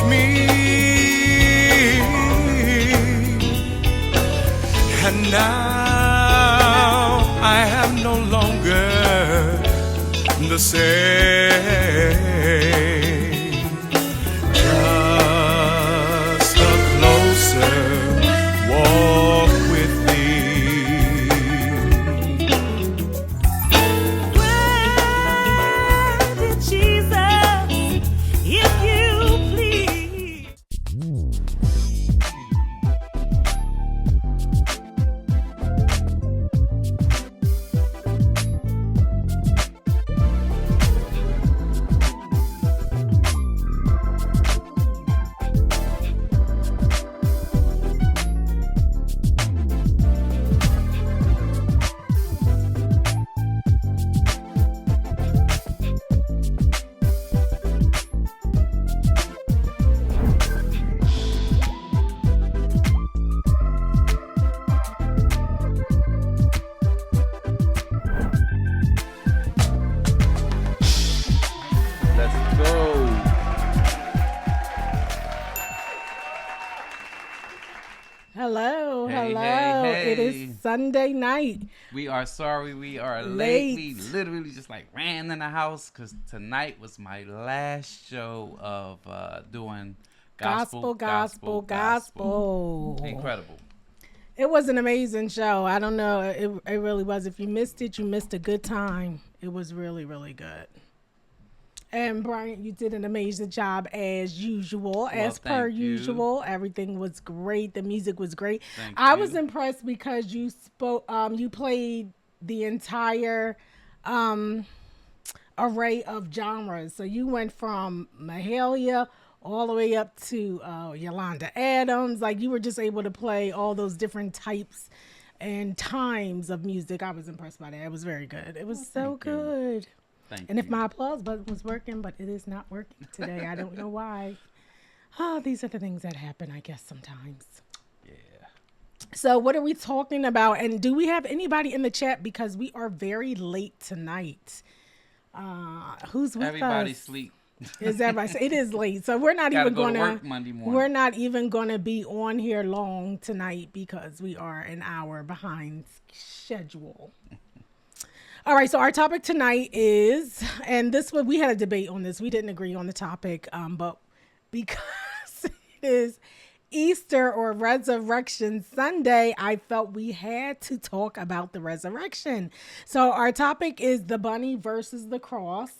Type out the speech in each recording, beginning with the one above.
touch me. And now I am no longer the same. Just a closer walk with thee. Where did Jesus, if you please? Let's go. Hello, Hey, hello. hey, It hey. is Sunday night. We are sorry we are Late. late. We literally just like ran in the house because tonight was my last show of doing gospel. Gospel. Incredible. It was an amazing show. I don't know. It really was. If you missed it, you missed a good time. It was really, really good. And Brian, you did an amazing job as usual, as per thank you. usual. Everything was great. The music was great. Thank I you. was impressed because you you played the entire array of genres. So you went from Mahalia all the way up to Yolanda Adams. Like you were just able to play all those different types and times of music. I was impressed by that. It was very good. It was so thank you. good. Thank And you. if my applause button was working, but it is not working today. I don't know why. These are the things that happen, I guess, sometimes. Yeah. So what are we talking about? And do we have anybody in the chat? Because we are very late tonight. Who's with Everybody us? sleep. Is everybody? So it is late. So we're not Gotta even go to gonna work Monday morning. we're not even gonna be on here long tonight because we are an hour behind schedule. All right, so our topic tonight is, and this one we had a debate on this. We didn't agree on the topic, but because it is Easter or Resurrection Sunday, I felt we had to talk about the resurrection. So our topic is the bunny versus the cross.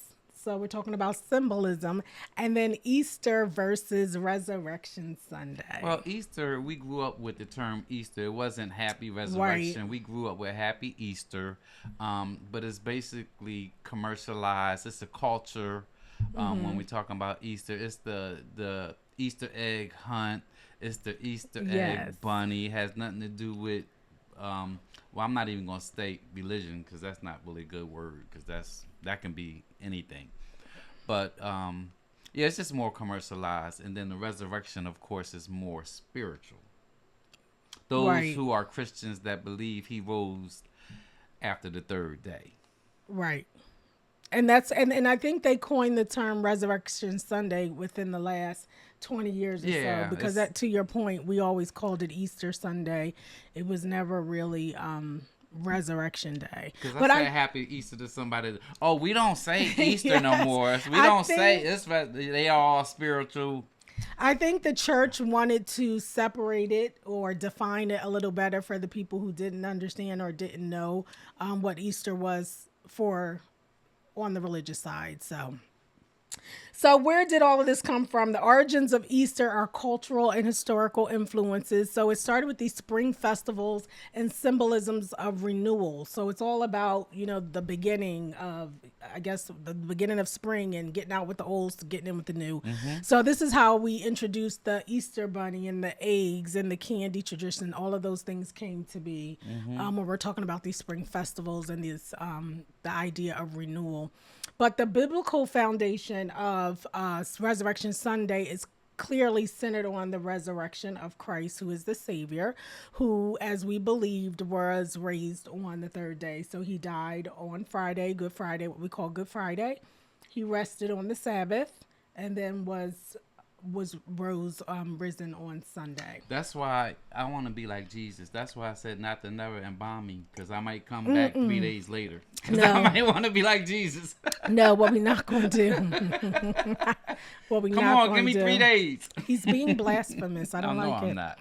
So we're talking about symbolism, and then Easter versus Resurrection Sunday. Well, Easter, we grew up with the term Easter. It wasn't Happy Resurrection. We grew up with Happy Easter, but it's basically commercialized. It's a culture. When we're talking about Easter, it's the Easter egg hunt. It's the Easter Yes. egg bunny. It has nothing to do with. Well, I'm not even gonna state religion because that's not really a good word because that can be anything. But yeah, it's just more commercialized, and then the resurrection, of course, is more spiritual. Those Right. who are Christians that believe he rose after the third day. Right. And that's and I think they coined the term Resurrection Sunday within the last 20 years or Yeah, so, because it's- that, to your point, we always called it Easter Sunday. It was never really Resurrection Day. Because But I say Happy Easter to somebody. Oh, we don't say Easter no Yes. more. We I don't say think- it's they are all spiritual. I think the church wanted to separate it or define it a little better for the people who didn't understand or didn't know what Easter was for on the religious side. So where did all of this come from? The origins of Easter are cultural and historical influences. So it started with these spring festivals and symbolisms of renewal. So it's all about, the beginning of, I guess, the beginning of spring and getting out with the old, getting in with the new. So this is how we introduced the Easter bunny and the eggs and the candy tradition. All of those things came to be when we're talking about these spring festivals and this the idea of renewal. But the biblical foundation of Resurrection Sunday is clearly centered on the resurrection of Christ, who is the Savior, who, as we believed, was raised on the third day. So he died on Friday, Good Friday, what we call Good Friday. He rested on the Sabbath and then was was risen on Sunday. That's why I want to be like Jesus. That's why I said not to never embalm me, because I might come back 3 days later. 'Cause No. I might want to be like Jesus. No, what we not going to do. What we Come not on, going give me to do. 3 days. He's being blasphemous. I don't no, like I'm it. not.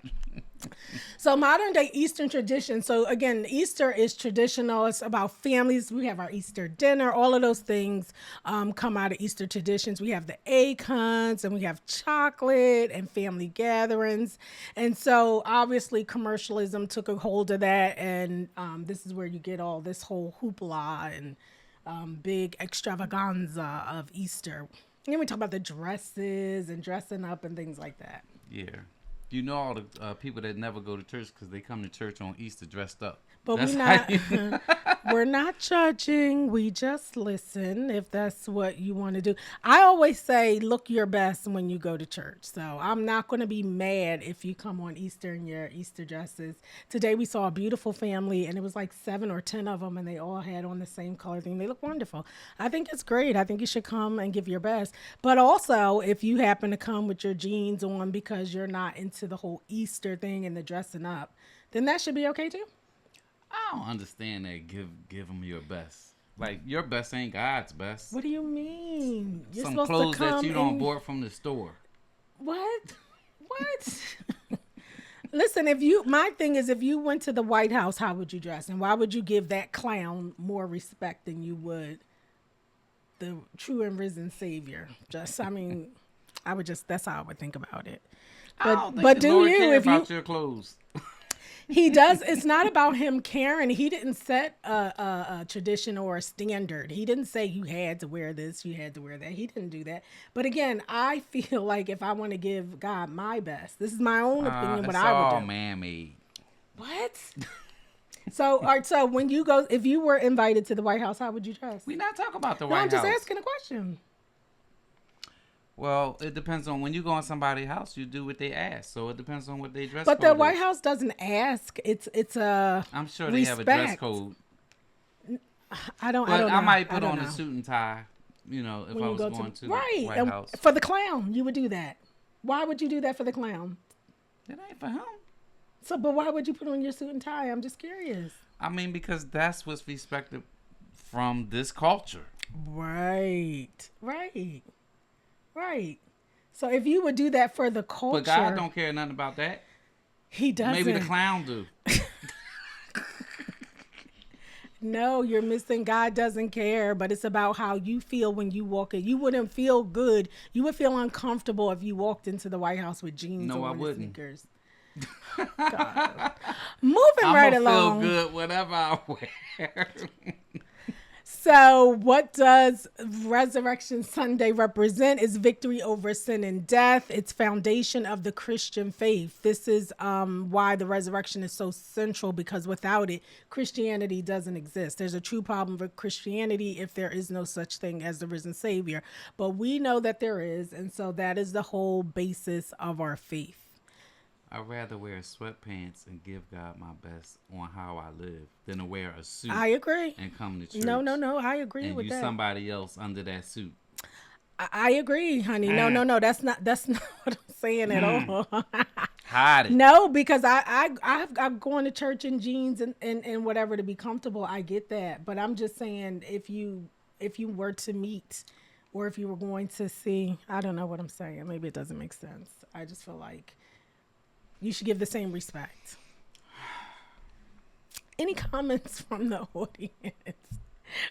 So modern day Eastern tradition. So again, Easter is traditional. It's about families. We have our Easter dinner. All of those things come out of Easter traditions. We have the egg hunts and we have chocolate and family gatherings. And so obviously commercialism took a hold of that. And this is where you get all this whole hoopla and big extravaganza of Easter. And then we talk about the dresses and dressing up and things like that. Yeah. You know all the people that never go to church because they come to church on Easter dressed up. But That's we're how not we're not judging. We just listen if that's what you want to do. I always say look your best when you go to church. So I'm not going to be mad if you come on Easter in your Easter dresses. Today we saw a beautiful family and it was like 7 or 10 of them and they all had on the same color thing. They look wonderful. I think it's great. I think you should come and give your best. But also if you happen to come with your jeans on because you're not into the whole Easter thing and the dressing up, then that should be okay too. I don't understand that. Give them your best. Like your best ain't God's best. What do you mean? You're Some supposed clothes to come that you don't and- bought from the store. What? What? Listen, my thing is, if you went to the White House, how would you dress? And why would you give that clown more respect than you would the true and risen Savior? That's how I would think about it. I don't think But the do Lord you, care if you, about your clothes? he does. It's not about him caring. He didn't set a tradition or a standard. He didn't say you had to wear this, you had to wear that. He didn't do that. But again, I feel like if I want to give God my best, this is my own opinion. What It's I all would do. man-made. What? So, all right. So when you go, if you were invited to the White House, how would you dress? We not talking about the No, White I'm just House. asking a question. Well, it depends on when you go in somebody's house, you do what they ask. So it depends on what they dress But code the White is. House doesn't ask. It's a. I'm sure they have a dress respect. code. I don't. But I don't know. I might put don't on know. a suit and tie, you know, if When I you was go going to the right White and House. for the clown, you would do that. Why would you do that for the clown? That ain't for him. So, but why would you put on your suit and tie? I'm just curious. I mean, because that's what's respected from this culture. Right. So if you would do that for the culture, But God don't care nothing about that. He doesn't. Maybe the clown do. No, you're missing. God doesn't care, but it's about how you feel when you walk in. You wouldn't feel good. You would feel uncomfortable if you walked into the White House with jeans No, I on and wouldn't. sneakers. God. Moving I'm right gonna along. feel good whatever I wear. So, what does Resurrection Sunday represent? Is victory over sin and death. It's foundation of the Christian faith. This is why the resurrection is so central, because without it, Christianity doesn't exist. There's a true problem with Christianity if there is no such thing as the risen Savior. But we know that there is, and so that is the whole basis of our faith. I'd rather wear sweatpants and give God my best on how I live than to wear a suit I agree. and come to church. No, I agree and with you that. somebody else under that suit. I agree, honey. No. That's not what I'm saying at all. Hide it. No, because I'm going to church in jeans and whatever to be comfortable. I get that, but I'm just saying if you were to meet, or if you were going to see, I don't know what I'm saying. Maybe it doesn't make sense. I just feel like you should give the same respect. Any comments from the audience?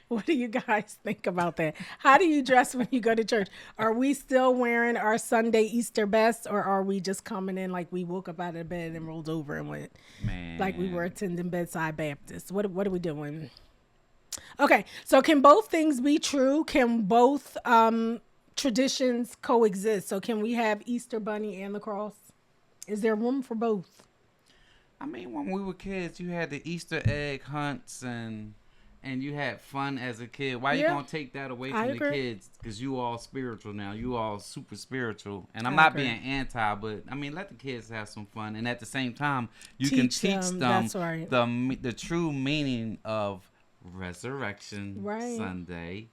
What do you guys think about that? How do you dress when you go to church? Are we still wearing our Sunday Easter best, or are we just coming in like we woke up out of bed and rolled over and went like we were attending Bedside Baptist? What are we doing? Okay, so can both things be true? Can both traditions coexist? So can we have Easter Bunny and the cross? Is there room for both? I mean, when we were kids, you had the Easter egg hunts and you had fun as a kid. Why you gonna take that away from the kids? Because you all spiritual now. You all super spiritual. And I'm not being anti, but I mean, let the kids have some fun. And at the same time, you can teach them that's right. the true meaning of Resurrection Sunday,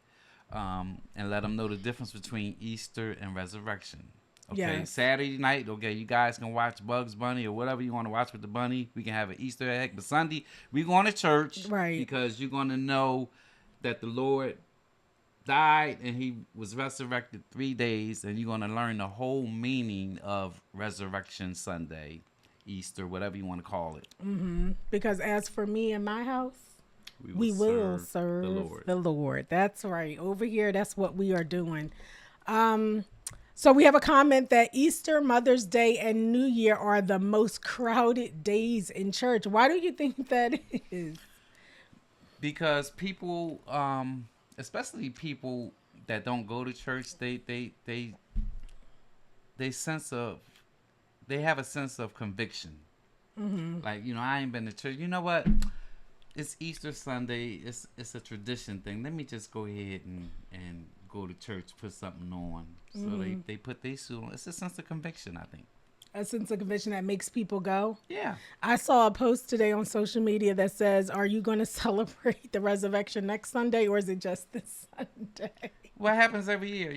and let them know the difference between Easter and resurrection. Okay, Yes. Saturday night, okay, you guys can watch Bugs Bunny or whatever you want to watch with the bunny. We can have an Easter egg. But Sunday, we going to church. Right. Because you're going to know that the Lord died and he was resurrected 3 days. And you're going to learn the whole meaning of Resurrection Sunday, Easter, whatever you want to call it. Because as for me and my house, we will serve the Lord. That's right. Over here, that's what we are doing. So we have a comment that Easter, Mother's Day, and New Year are the most crowded days in church. Why do you think that is? Because people, especially people that don't go to church, they have a sense of conviction. Like, I ain't been to church. You know what? It's Easter Sunday. It's a tradition thing. Let me just go ahead and go to church, put something on. So they put their suit on. It's a sense of conviction, I think. A sense of conviction that makes people go. Yeah. I saw a post today on social media that says, are you going to celebrate the resurrection next Sunday, or is it just this Sunday? What happens every year,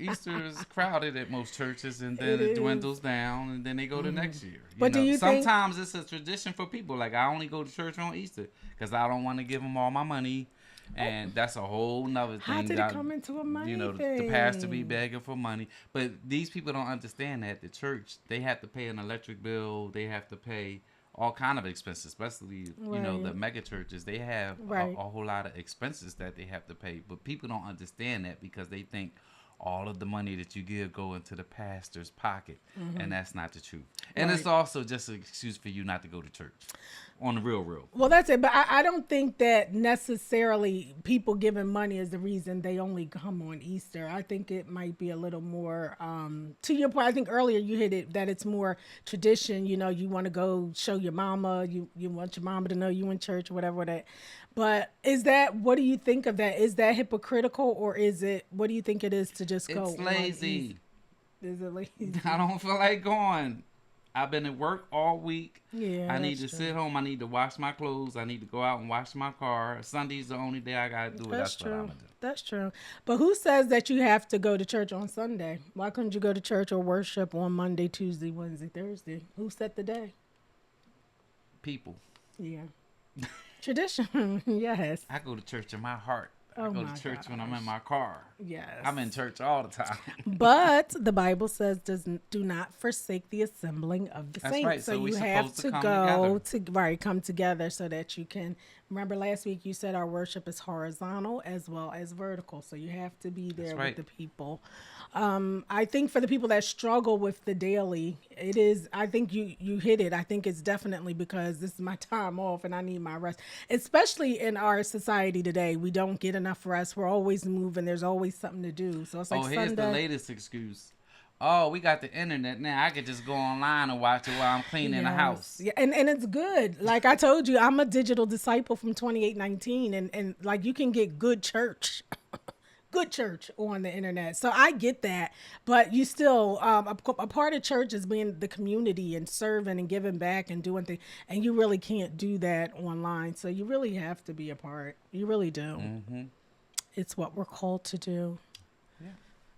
Easter is crowded at most churches, and then it dwindles down, and then they go to next year. But do you think sometimes it's a tradition for people? Like, I only go to church on Easter because I don't want to give them all my money, and that's a whole nother thing. How did it come into a money thing? The pastor be begging for money, but these people don't understand that the church, they have to pay an electric bill, they have to pay all kind of expenses, especially the mega churches. They have a whole lot of expenses that they have to pay, but people don't understand that because they think all of the money that you give go into the pastor's pocket, and that's not the truth. And it's also just an excuse for you not to go to church on the real. Well, that's it. But I don't think that necessarily people giving money is the reason they only come on Easter. I think it might be a little more, to your point, I think earlier you hit it, that it's more tradition. You want to go show your mama, you want your mama to know you in church or whatever that. But what do you think of that? Is that hypocritical, or what do you think it is to just go? It's lazy. Is it lazy? I don't feel like going. I've been at work all week. Yeah, I need to sit home. I need to wash my clothes. I need to go out and wash my car. Sunday's the only day I got to do it. That's what I'm going to do. That's true. But who says that you have to go to church on Sunday? Why couldn't you go to church or worship on Monday, Tuesday, Wednesday, Thursday? Who set the day? People. Yeah. Tradition. Yes. I go to church in my heart. I Oh go my to church when gosh. I'm in my car. Yes. I'm in church all the time. But the Bible says, do not forsake the assembling of the That's saints. right. So So we you have supposed to to go come come together so that you can. Remember last week you said our worship is horizontal as well as vertical. So you have to be there That's with right. the people. I think for the people that struggle with the daily, it is, I think you hit it. I think it's definitely because this is my time off and I need my rest. Especially in our society today, we don't get enough rest. We're always moving. There's always something to do. So it's like Here's Sunday. the latest excuse. Oh, we got the internet now. I could just go online and watch it while I'm cleaning the house. Yeah, and it's good. Like I told you, I'm a digital disciple from 2819, and like you can get good church. Good church on the internet. So I get that, but you still, a part of church is being the community and serving and giving back and doing things. And you really can't do that online. So you really have to be a part. You really do. Mm-hmm. It's what we're called to do. Yeah.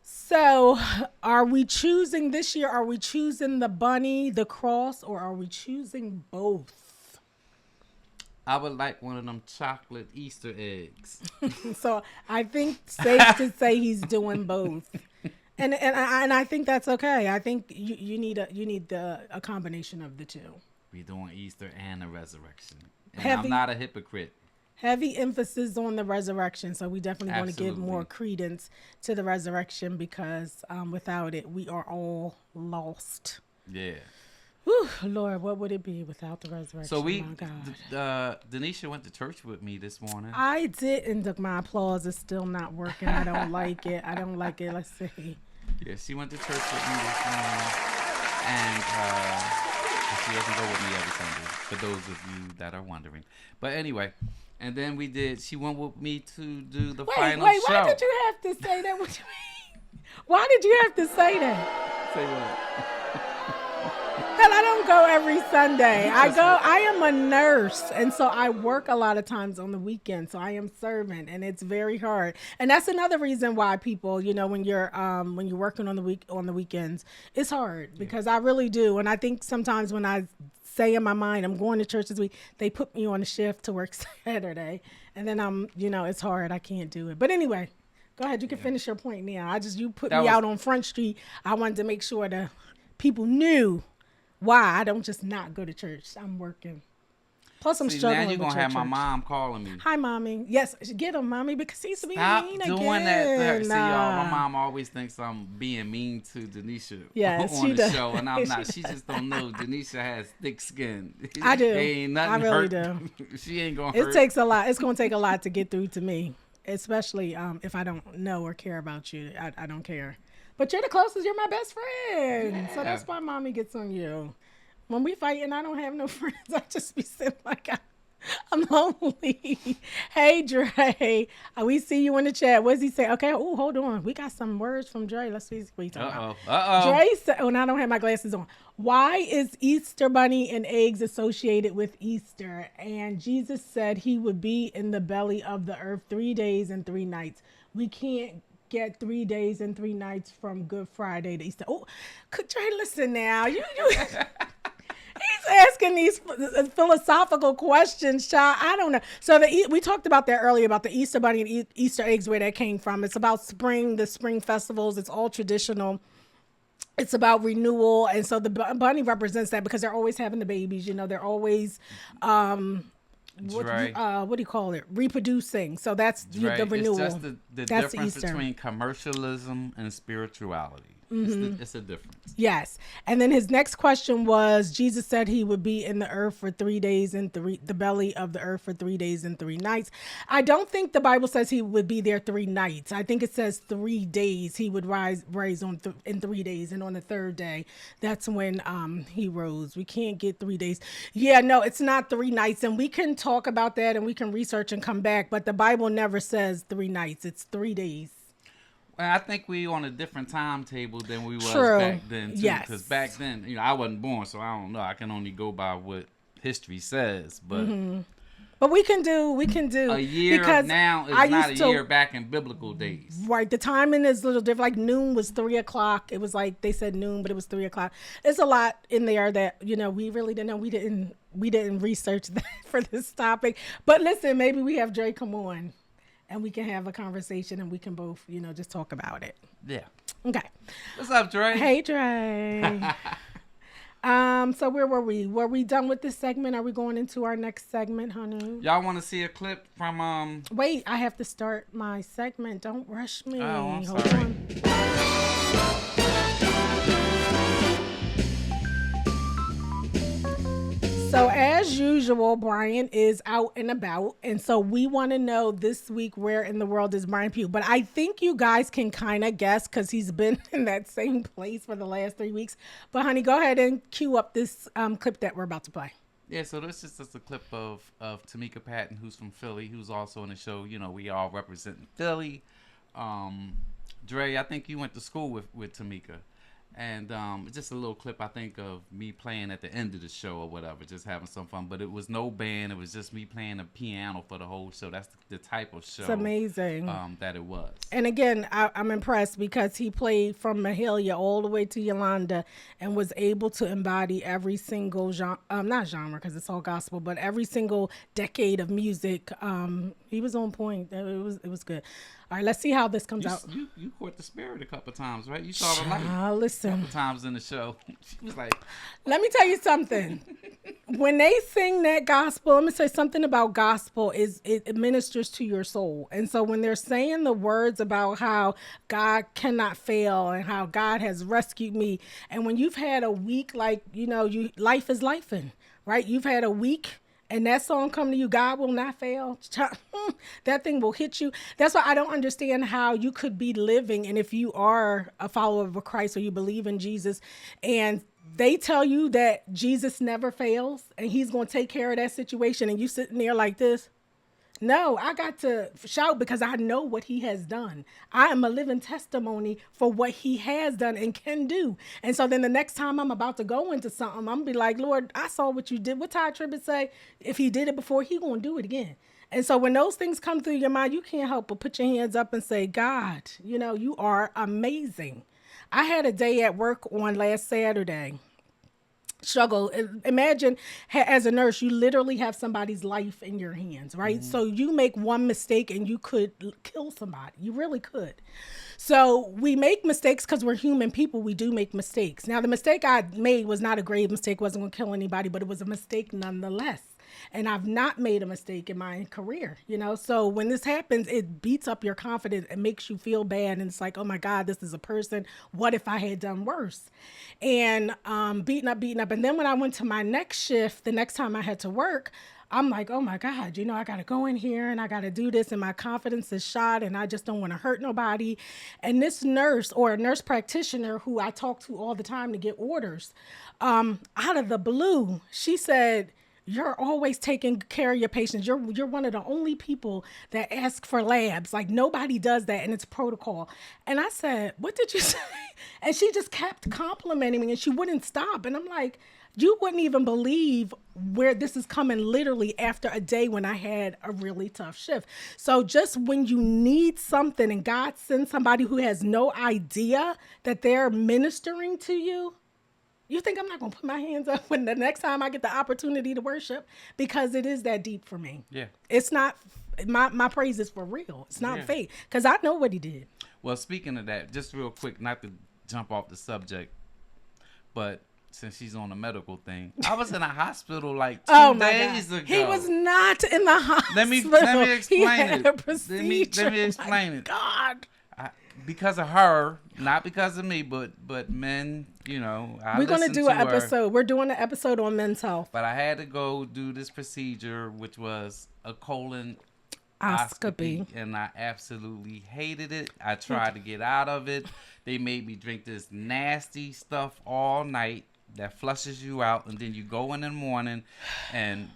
So are we choosing this year? Are we choosing the bunny, the cross, or are we choosing both? I would like one of them chocolate Easter eggs. So I think safe to say he's doing both, and I think that's okay. I think you need a combination of the two. We doing Easter and a resurrection, and Heavy. I'm not a hypocrite. Heavy emphasis on the resurrection, so we definitely want to give Absolutely. more credence to the resurrection because without it, we are all lost. Yeah. Whew, Lord, what would it be without the resurrection? So my God. Denisha went to church with me this morning. I didn't. My applause is still not working. I don't like it. Let's see. Yeah, she went to church with me this morning, and she doesn't go with me every Sunday, for those of you that are wondering. But anyway, and then she went with me to do the final Wait, show. why did you have to say that? What you mean? Why did you have to say that? Say what? Hell, I don't go every Sunday. I am a nurse, and so I work a lot of times on the weekend. So I am serving, and it's very hard. And that's another reason why people, when you're working on the weekends, it's hard because I really do. And I think sometimes when I say in my mind I'm going to church this week, they put me on a shift to work Saturday, and then it's hard. I can't do it. But anyway, go ahead. You can finish your point now. You put me out on Front Street. I wanted to make sure the people knew why I don't just not go to church. I'm working. Plus, I'm struggling now you're with gonna have church. my mom calling me. Hi, mommy. Yes, get him, mommy, because he's being Stop mean doing again. that to her. See, y'all, my mom always thinks I'm being mean to Denisha on the show, and I'm not. She just don't know. Denisha has thick skin. I do. Ain't nothing I really hurt. do. She ain't gonna It hurt. takes a lot. It's gonna take a lot to get through to me, especially if I don't know or care about you. I don't care. But you're the closest. You're my best friend. Yeah. So that's why mommy gets on you. When we fight and I don't have no friends, I just be sitting like I'm lonely. Hey, Dre. We see you in the chat. What does he say? Okay. Oh, hold on. We got some words from Dre. Let's see what he's talking about. Dre said, and I don't have my glasses on. Why is Easter bunny and eggs associated with Easter? And Jesus said he would be in the belly of the earth 3 days and 3 nights. We can't get 3 days and 3 nights from Good Friday to Easter. Oh, Dre, listen now. You He's asking these philosophical questions, child. I don't know. So we talked about that earlier, about the Easter bunny and Easter eggs, where that came from. It's about spring, the spring festivals. It's all traditional. It's about renewal. And so the bunny represents that because they're always having the babies. They're always, what do you call it? Reproducing. So that's the renewal. It's just the difference between commercialism and spirituality. It's a difference. Yes. And then his next question was, Jesus said he would be in the earth for 3 days and the belly of the earth for 3 days and 3 nights. I don't think the Bible says he would be there 3 nights. I think it says 3 days. He would rise in 3 days. And on the third day, that's when he rose. We can't get 3 days. Yeah, no, it's not 3 nights. And we can talk about that and we can research and come back. But the Bible never says 3 nights. It's 3 days. Well, I think we on a different timetable than we was True. back then, too. Yes. Because back then, I wasn't born, so I don't know. I can only go by what history says. But But we can do a year because now is not a year back in biblical days. Right. The timing is a little different. Like noon was 3 o'clock. It was like they said noon, but it was 3 o'clock. There's a lot in there that, we really didn't know. We didn't research that for this topic. But listen, maybe we have Dre come on and we can have a conversation and we can both, just talk about it. Yeah. Okay. What's up, Dre? Hey, Dre. So where were we? Were we done with this segment? Are we going into our next segment, honey? Y'all want to see a clip from Wait, I have to start my segment. Don't rush me. Oh, I'm Hold sorry. on. So as usual, Brian is out and about. And so we want to know this week, where in the world is Brian Pugh? But I think you guys can kind of guess because he's been in that same place for the last 3 weeks. But honey, go ahead and cue up this clip that we're about to play. Yeah, so this is just a clip of Tamika Patton, who's from Philly, who's also in the show. We all represent Philly. Dre, I think you went to school with Tamika. And it's just a little clip, I think, of me playing at the end of the show or whatever, just having some fun. But it was no band. It was just me playing the piano for the whole show. That's the type of show. It's amazing. That it was. And again, I'm impressed because he played from Mahalia all the way to Yolanda and was able to embody every single genre, not genre because it's all gospel, but every single decade of music. He was on point. It was good. All right, let's see how this comes out. You caught the spirit a couple times, right? You saw the light listen. a couple times in the show. She was like, let me tell you something. When they sing that gospel, let me say something about gospel is it ministers to your soul. And so when they're saying the words about how God cannot fail and how God has rescued me, and when you've had a week like, life is lifing, right? You've had a week and that song come to you, God will not fail. That thing will hit you. That's why I don't understand how you could be living. And if you are a follower of Christ or you believe in Jesus and they tell you that Jesus never fails and he's going to take care of that situation and you sitting there like this. No, I got to shout because I know what he has done. I am a living testimony for what he has done and can do. And so then the next time I'm about to go into something, I'm going to be like, Lord, I saw what you did. What Ty Tribbett say? If he did it before, he going to do it again. And so when those things come through your mind, you can't help but put your hands up and say, God, you know, you are amazing. I had a day at work on last Saturday. Struggle. Imagine as a nurse, you literally have somebody's life in your hands, right? So you make one mistake and you could kill somebody. You really could. So we make mistakes because we're human people. We do make mistakes. Now, the mistake I made was not a grave mistake, wasn't going to kill anybody, but it was a mistake nonetheless. And I've not made a mistake in my career, you know? So when this happens, it beats up your confidence and makes you feel bad. And it's like, oh my God, this is a person. What if I had done worse? And beating up. And then when I went to my next shift, the next time I had to work, I'm like, oh my God, you know, I got to go in here and I got to do this. And my confidence is shot and I just don't want to hurt nobody. And this nurse or a nurse practitioner who I talk to all the time to get orders, out of the blue, she said, you're always taking care of your patients. You're one of the only people that ask for labs. Like nobody does that and it's protocol. And I said, what did you say? And she just kept complimenting me and she wouldn't stop. And I'm like, you wouldn't even believe where this is coming literally after a day when I had a really tough shift. So just when you need something and God sends somebody who has no idea that they're ministering to you, you think I'm not going to put my hands up when the next time I get the opportunity to worship? Because it is that deep for me. Yeah. It's not, my praise is for real. It's not fake. Because I know what he did. Well, speaking of that, just real quick, not to jump off the subject, but since she's on the medical thing, I was in a hospital like 2 days ago. He was not in the hospital. Let me explain he had it. A procedure. Let me explain it. God. Because of her, not because of me, but men, you know. We're going to do an episode. We're doing an episode on men's health. But I had to go do this procedure, which was a colonoscopy, and I absolutely hated it. I tried to get out of it. They made me drink this nasty stuff all night that flushes you out, and then you go in the morning, and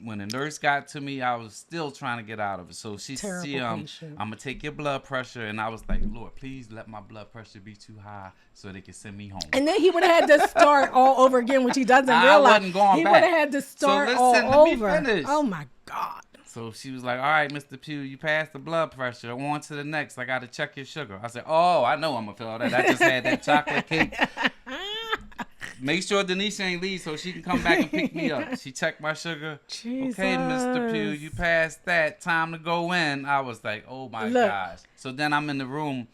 when the nurse got to me, I was still trying to get out of it. So she said, I'm going to take your blood pressure. And I was like, Lord, please let my blood pressure be too high so they can send me home. And then he would have had to start all over again, which he doesn't realize. I wasn't going he back. He would have had to start all over. Let me finish. Oh, my God. So she was like, all right, Mr. Pugh, you passed the blood pressure. On to the next. I got to check your sugar. I said, oh, I know I'm going to feel that. I just had that chocolate cake. Make sure Denise ain't leave so she can come back and pick me up. She checked my sugar. Jesus. Okay, Mr. Pugh, you passed that. Time to go in. I was like, oh my gosh. So then I'm in the room.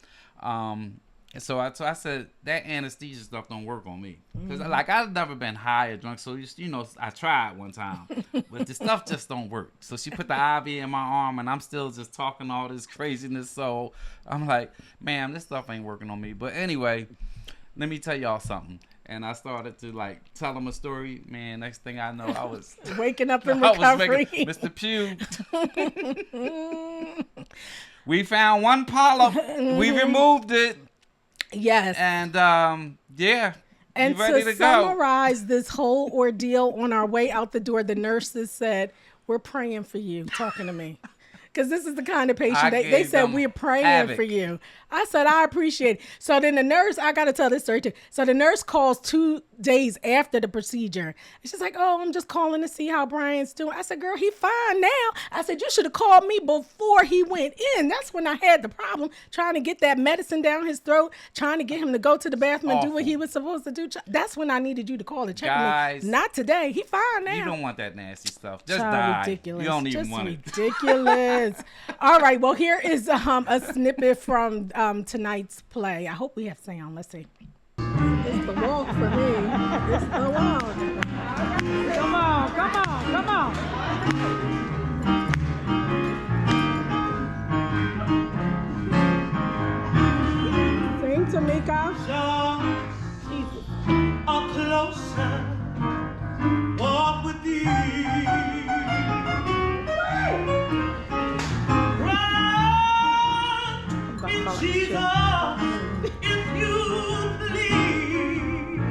So I said, that anesthesia stuff don't work on me. Because like I've never been high or drunk. So, you know, I tried one time. But the stuff just don't work. So she put the IV in my arm and I'm still just talking all this craziness. So I'm like, man, this stuff ain't working on me. But anyway, let me tell y'all something. And I started to like tell him a story. Man, next thing I know, I was waking up in recovery. Mr. Pugh. We found one polyp. We removed it. Yes. And yeah. And ready to to go. summarize this whole ordeal, on our way out the door, the nurses said, "We're praying for you." Talking to me. Because this is the kind of patient they said, we're praying for you. I said, I appreciate it. So then the nurse, I got to tell this story too. So the nurse calls 2 days after the procedure. And she's like, oh, I'm just calling to see how Brian's doing. I said, girl, he fine now. I said, you should have called me before he went in. That's when I had the problem, trying to get that medicine down his throat, trying to get him to go to the bathroom and do what he was supposed to do. That's when I needed you to call to check me. Not today. He fine now. You don't want that nasty stuff. Just die. Ridiculous. You don't even just want ridiculous. All right. Well, here is a snippet from tonight's play. I hope we have sound. Let's see. It's the walk for me. It's the walk. Come on, come on, come on. Sing, Tamika. Jesus. A closer walk with thee. Jesus, if you please,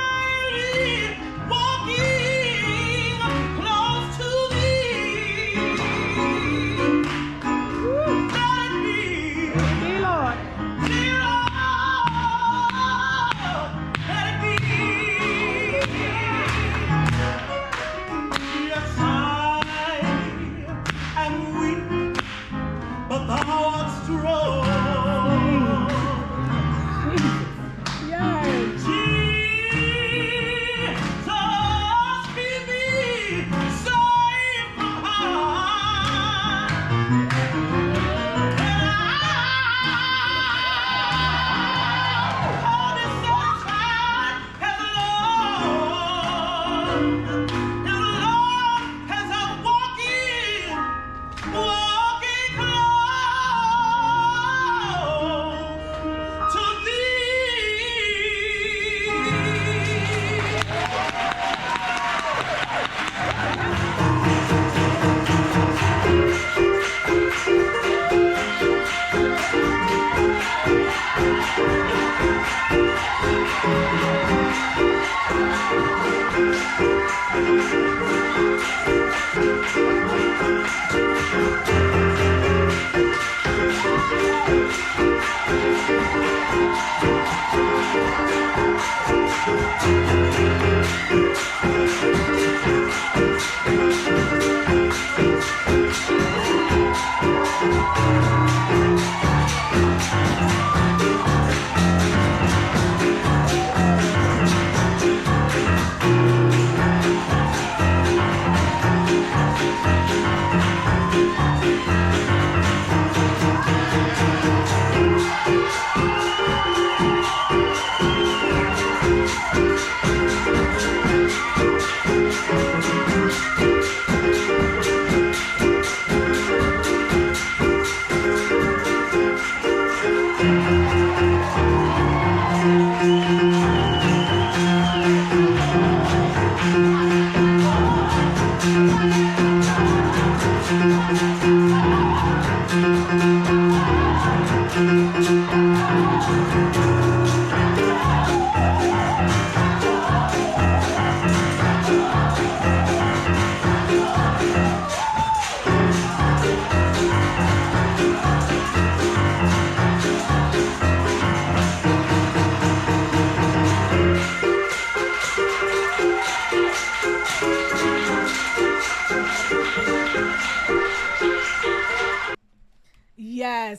daily walking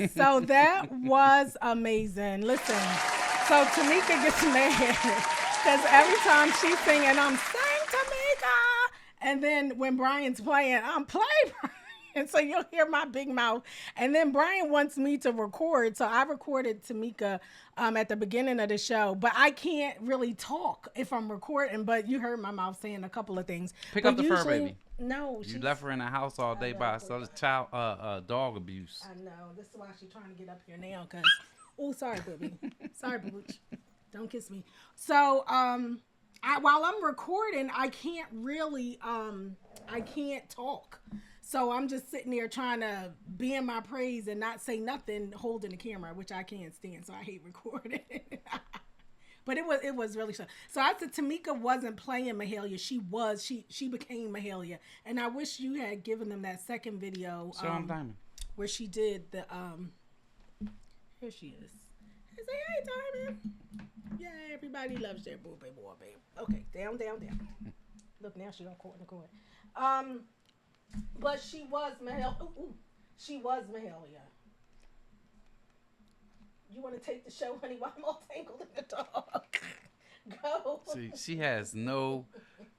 So that was amazing. Listen, so Tamika gets mad because every time she's singing, I'm saying Tamika. And then when Brian's playing, I'm playing Brian. And so you'll hear my big mouth. And then Brian wants me to record. So I recorded Tamika at the beginning of the show. But I can't really talk if I'm recording. But you heard my mouth saying a couple of things. Pick But up the fur usually- baby. No. You left her in the house all day by herself. It's dog abuse. I know. This is why she's trying to get up here now. Cause, oh, sorry, booby. Sorry, booch. Don't kiss me. So, while I'm recording, I can't really, I can't talk. So I'm just sitting there trying to be in my praise and not say nothing, holding the camera, which I can't stand. So I hate recording. But it was really so. So I said Tamika wasn't playing Mahalia. She became Mahalia. And I wish you had given them that second video. So I'm Diamond. Where she did the here she is. I say, hey Diamond. Yeah, everybody loves their boo baby boy babe. Okay, down. Look, now she don't quote in the court. But she was Mahalia. Ooh, she was Mahalia. You want to take the show, honey, while I'm all tangled in the dog? Go. See, she has no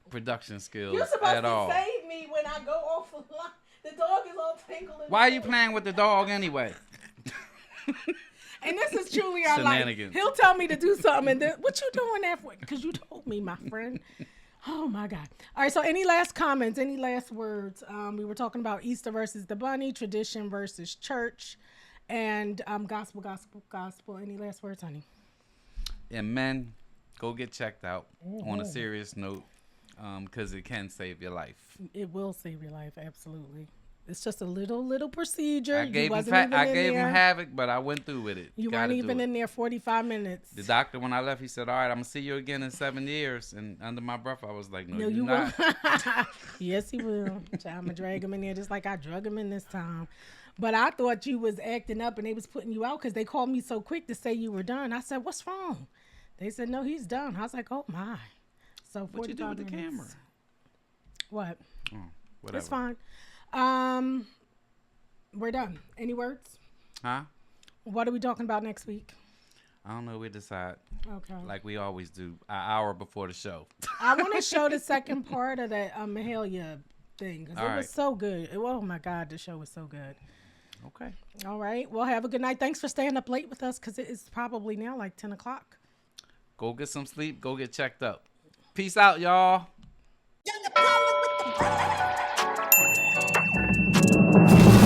production skills You're supposed at all. to save me when I go off the line. The dog is all tangled in Why are the you dog. playing with the dog anyway? And this is truly our life. Shenanigans. He'll tell me to do something, and then, what you doing that for? Because you told me, my friend. Oh, my God. All right, so any last comments, any last words? We were talking about Easter versus the bunny, tradition versus church, and gospel. Any last words, honey? And men, go get checked out on a serious note because it can save your life. It will save your life, absolutely. It's just a little procedure. I gave him there. havoc, but I went through with it. You Gotta weren't do even it. in there 45 minutes. The doctor, when I left, he said, all right, I'm going to see you again in 7 years. And under my breath, I was like, no, You you're not. will. Yes, he will. I'm going to drag him in there just like I drug him in this time. But I thought you was acting up and they was putting you out because they called me so quick to say you were done. I said, what's wrong? They said, no, he's done. I was like, oh, my. So What you do with the minutes. camera? What? Oh, whatever. It's fine. We're done. Any words? Huh? What are we talking about next week? I don't know. We decide Okay. like we always do an hour before the show. I want to show the second part of that Mahalia thing because All it right. was so good. Oh, my God. The show was so good. Okay. All right. Well, have a good night. Thanks for staying up late with us because it is probably now like 10 o'clock. Go get some sleep. Go get checked up. Peace out, y'all. You're the problem with the